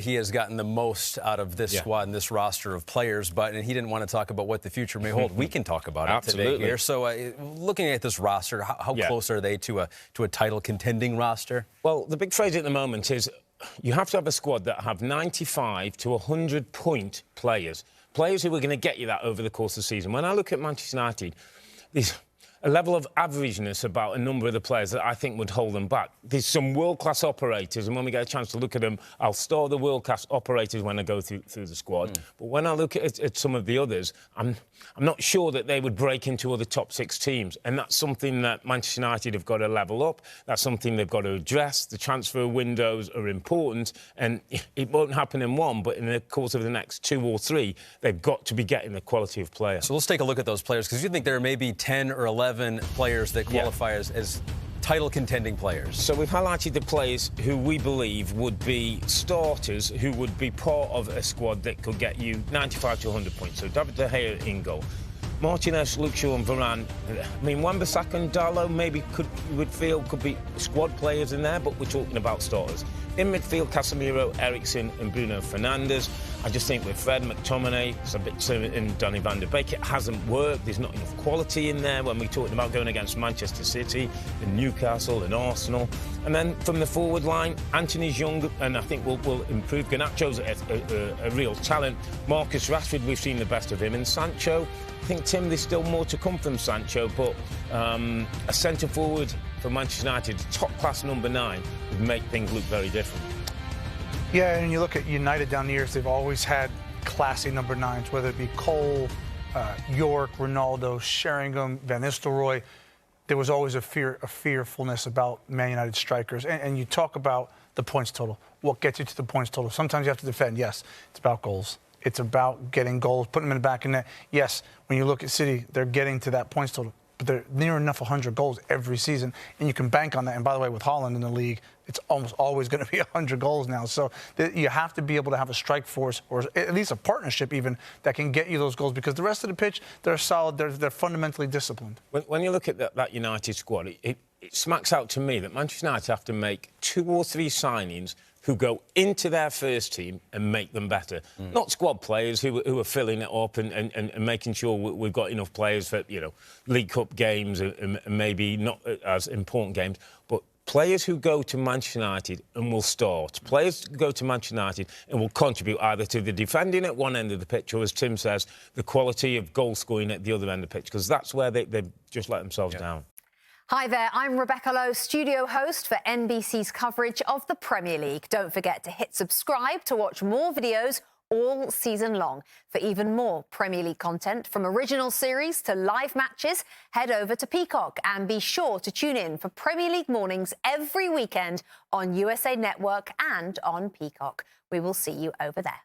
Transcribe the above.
He has gotten the most out of this squad and this roster of players, and he didn't want to talk about what the future may hold. We can talk about it today here. So looking at this roster, how close are they to a title contending roster? Well, the big phrase at the moment is you have to have a squad that have 95 to 100 point players who are going to get you that over the course of the season. When I look at Manchester United, there's a level of averageness about a number of the players that I think would hold them back. There's some world-class operators, and when we get a chance to look at them, I'll store the world-class operators when I go through the squad. But when I look at some of the others, I'm not sure that they would break into other top 6 teams, and that's something that Manchester United have got to level up. That's something they've got to address. The transfer windows are important, and it won't happen in one, but in the course of the next 2 or 3, they've got to be getting the quality of player. So let's take a look at those players, because you think there are maybe 10 or 11 players that qualify as title-contending players. So we've highlighted the players who we believe would be starters, who would be part of a squad that could get you 95 to 100 points. So David De Gea in goal. Martinez, Luke Shaw and Varane. I mean, Wan-Bissaka and Darlow maybe could be squad players in there, but we're talking about starters. In midfield, Casemiro, Eriksen and Bruno Fernandes. I just think with Fred, McTominay, and Donny van der Beek, it hasn't worked. There's not enough quality in there when we're talking about going against Manchester City and Newcastle and Arsenal. And then from the forward line, Anthony's young and I think will improve. Garnacho's a real talent. Marcus Rashford, we've seen the best of him. And Sancho, I think, Tim, there's still more to come from Sancho, but a centre-forward for Manchester United, top-class number 9, would make things look very different. Yeah, and you look at United down the years, they've always had classy number 9s, whether it be Cole, York, Ronaldo, Sheringham, Van Nistelrooy. There was always a fearfulness about Man United strikers. And you talk about the points total. What gets you to the points total? Sometimes you have to defend. Yes, it's about goals. It's about getting goals, putting them in the back of the net. Yes, when you look at City, they're getting to that points total. But they're near enough 100 goals every season, and you can bank on that. And by the way, with Haaland in the league, it's almost always going to be 100 goals now. So you have to be able to have a strike force, or at least a partnership even, that can get you those goals, because the rest of the pitch, they're solid, they're fundamentally disciplined. When you look at that United squad, it smacks out to me that Manchester United have to make 2 or 3 signings who go into their first team and make them better. Not squad players who are filling it up and making sure we've got enough players for, League Cup games and maybe not as important games, but players who go to Manchester United and will start. Players who go to Manchester United and will contribute either to the defending at one end of the pitch or, as Tim says, the quality of goal scoring at the other end of the pitch, because that's where they've just let themselves down. Hi there, I'm Rebecca Lowe, studio host for NBC's coverage of the Premier League. Don't forget to hit subscribe to watch more videos all season long. For even more Premier League content, from original series to live matches, head over to Peacock and be sure to tune in for Premier League mornings every weekend on USA Network and on Peacock. We will see you over there.